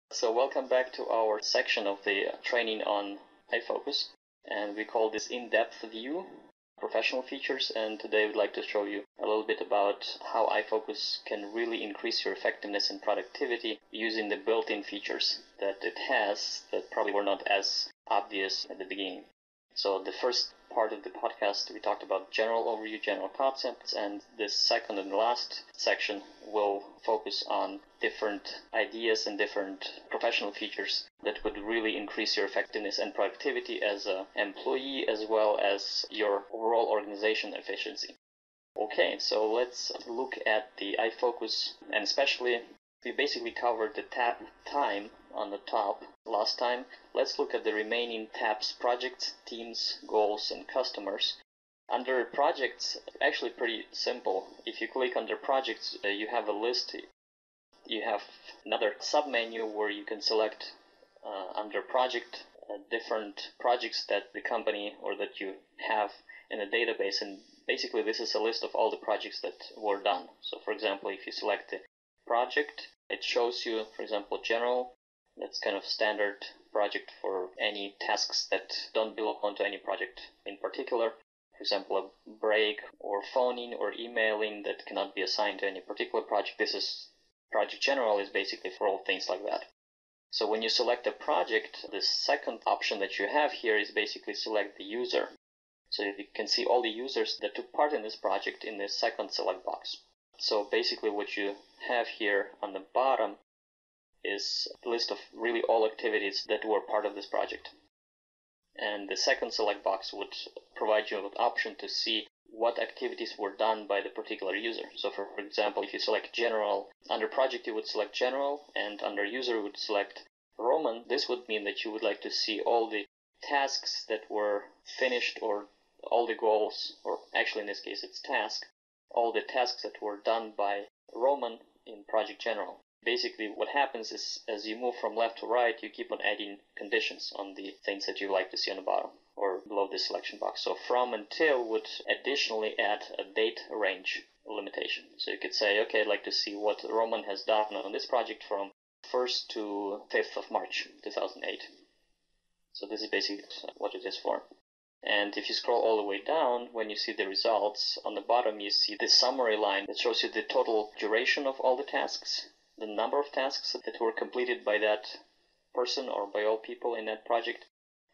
So welcome back to our section of the training on iFocus, and we call this in-depth view, professional features, and today I would like to show you a little bit about how iFocus can really increase your effectiveness and productivity using the built-in features that it has that probably were not as obvious at the beginning. So the first part of the podcast, we talked about general overview, general concepts, and this second and last section will focus on different ideas and different professional features that would really increase your effectiveness and productivity as an employee as well as your overall organization efficiency. Okay, so let's look at the iFocus, and especially we basically covered the tab time on the top last time. Let's look at the remaining tabs: projects, teams, goals, and customers. Under projects, actually pretty simple. If you click under projects, you have a list. You have another submenu where you can select under project different projects that the company or that you have in a database, and basically this is a list of all the projects that were done. So for example, if you select the project, it shows you, for example, general. That's kind of standard project for any tasks that don't belong to any project in particular. For example, a break or phoning or emailing that cannot be assigned to any particular project. This is project general, is basically for all things like that. So when you select a project, the second option that you have here is basically select the user. So you can see all the users that took part in this project in the second select box. So basically what you have here on the bottom is a list of really all activities that were part of this project. And the second select box would provide you with an option to see what activities were done by the particular user. So for example, if you select general, under project you would select general, and under user you would select Roman. This would mean that you would like to see all the tasks that were finished, or all the goals, or actually in this case it's task, all the tasks that were done by Roman in project general. Basically what happens is, as you move from left to right, you keep on adding conditions on the things that you like to see on the bottom or below the selection box. So from until would additionally add a date range limitation. So you could say, okay, I'd like to see what Roman has done on this project from 1st to 5th of March 2008. So this is basically what it is for. And if you scroll all the way down, when you see the results, on the bottom you see the summary line that shows you the total duration of all the tasks, the number of tasks that were completed by that person or by all people in that project.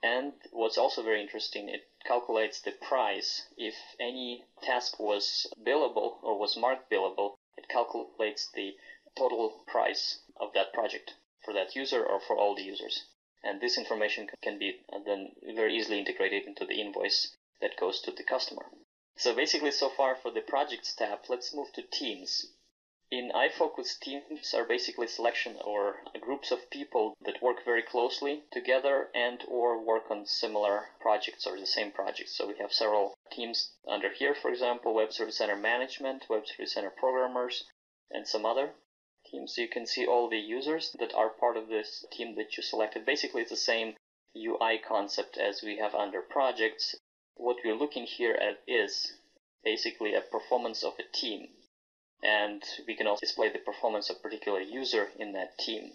And what's also very interesting, it calculates the price. If any task was billable or was marked billable, it calculates the total price of that project for that user or for all the users. And this information can be then very easily integrated into the invoice that goes to the customer. So basically so far for the projects tab, let's move to teams. In iFocus, teams are basically selection or groups of people that work very closely together and or work on similar projects or the same projects. So we have several teams under here, for example, Web Service Center Management, Web Service Center Programmers, and some other teams. So you can see all the users that are part of this team that you selected. Basically, it's the same UI concept as we have under projects. What we're looking here at is basically a performance of a team. And we can also display the performance of a particular user in that team.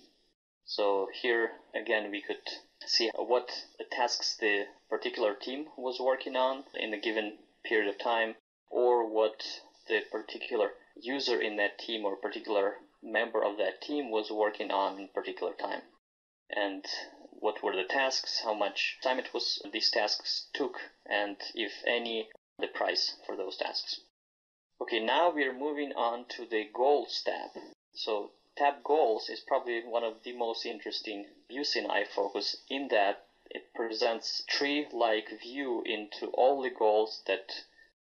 So here, again, we could see what tasks the particular team was working on in a given period of time, or what the particular user in that team or particular member of that team was working on in a particular time. And what were the tasks, how much time these tasks took, and if any, the price for those tasks. Okay, now we are moving on to the Goals tab. So tab Goals is probably one of the most interesting views in iFocus, in that it presents a tree-like view into all the goals that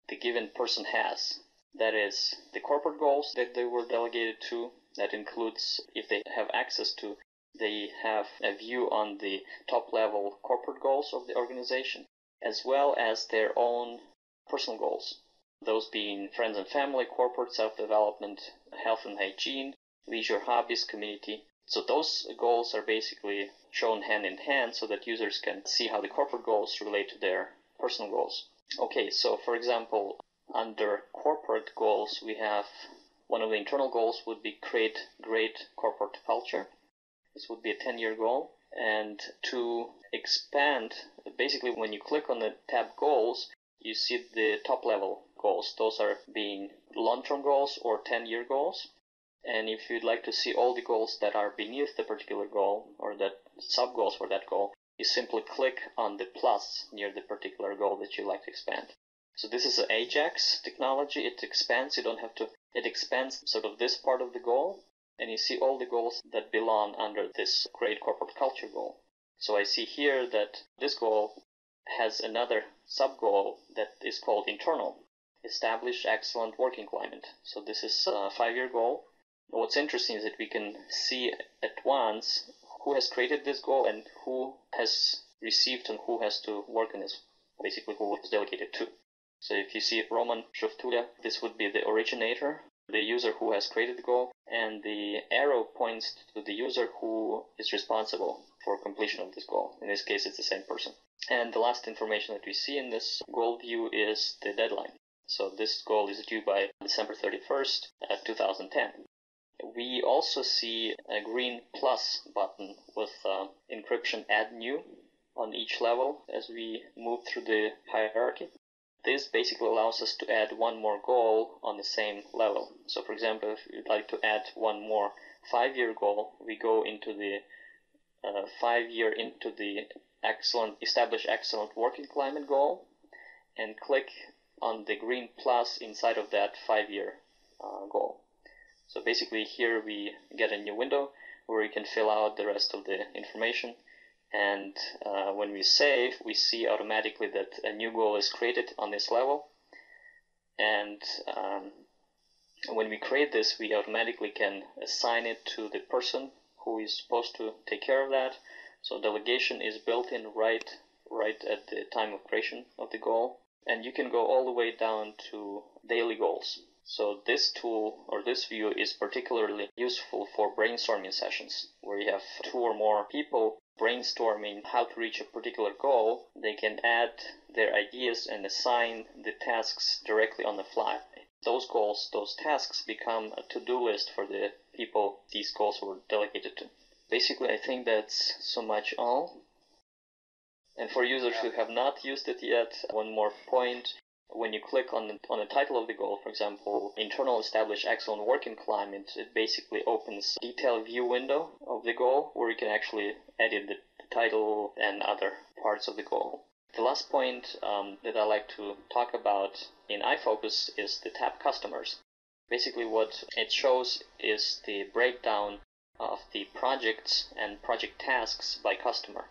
the given person has. That is, the corporate goals that they were delegated to. That includes, if they have access to, they have a view on the top-level corporate goals of the organization, as well as their own personal goals. Those being friends and family, corporate self-development, health and hygiene, leisure, hobbies, community. So those goals are basically shown hand in hand so that users can see how the corporate goals relate to their personal goals. Okay, so for example, under corporate goals, we have one of the internal goals would be create great corporate culture. This would be a 10-year goal. And to expand, basically when you click on the tab goals, you see the top level goals. Those are being long-term goals or 10-year goals. And if you'd like to see all the goals that are beneath the particular goal or that sub-goals for that goal, you simply click on the plus near the particular goal that you like to expand. So this is an Ajax technology. It expands. It expands sort of this part of the goal, and you see all the goals that belong under this great corporate culture goal. So I see here that this goal has another sub-goal that is called internal, establish excellent working climate. So this is a 5-year goal. What's interesting is that we can see at once who has created this goal and who has received and who has to work on this, basically who was delegated to. So if you see Roman Shoftulia, this would be the originator, the user who has created the goal, and the arrow points to the user who is responsible for completion of this goal. In this case, it's the same person. And the last information that we see in this goal view is the deadline. So this goal is due by December 31st, 2010. We also see a green plus button with encryption add new on each level as we move through the hierarchy. This basically allows us to add one more goal on the same level. So for example, if you'd like to add one more 5-year goal, we go into the 5-year into the establish excellent working climate goal and click on the green plus inside of that 5-year goal. So basically here we get a new window where we can fill out the rest of the information, and when we save, we see automatically that a new goal is created on this level, and when we create this, we automatically can assign it to the person who is supposed to take care of that. So delegation is built in right at the time of creation of the goal, and you can go all the way down to daily goals. So this tool or this view is particularly useful for brainstorming sessions where you have 2 or more people brainstorming how to reach a particular goal. They can add their ideas and assign the tasks directly on the fly. Those goals, those tasks become a to-do list for the people these goals were delegated to. Basically, I think that's so much all. And for users who have not used it yet, one more point. When you click on the title of the goal, for example, internal establish excellent working climate, it basically opens a detailed view window of the goal where you can actually edit the title and other parts of the goal. The last point that I like to talk about in iFocus is the tab customers. Basically what it shows is the breakdown of the projects and project tasks by customer.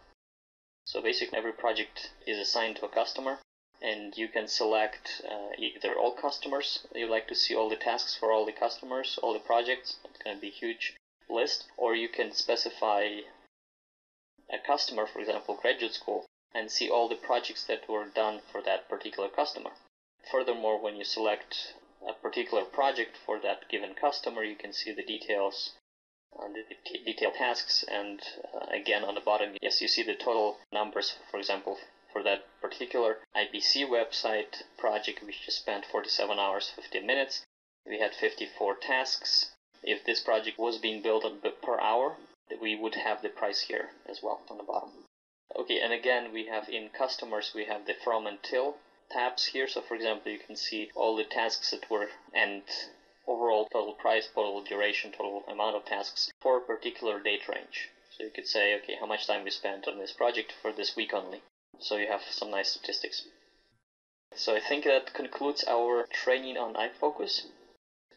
So basically every project is assigned to a customer, and you can select either all customers, you like to see all the tasks for all the customers, all the projects, it's going to be a huge list, or you can specify a customer, for example, graduate school, and see all the projects that were done for that particular customer. Furthermore, when you select a particular project for that given customer, you can see the details, the detailed tasks, and again on the bottom, yes, you see the total numbers, for example, for that particular IPC website project, we just spent 47 hours, 15 minutes. We had 54 tasks. If this project was being built per hour, we would have the price here as well on the bottom. Okay, and again, we have in customers, we have the from and till tabs here. So for example, you can see all the tasks that were, and overall total price, total duration, total amount of tasks for a particular date range. So you could say, okay, how much time we spent on this project for this week only. So you have some nice statistics. So I think that concludes our training on iFocus.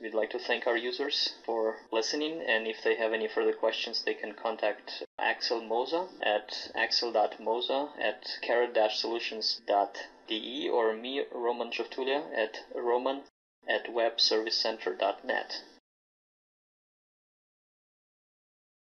We'd like to thank our users for listening, and if they have any further questions, they can contact Axel Moza at axel.moza@carat-solutions.de or me, Roman Shoftulia, at roman@webservicecenter.net.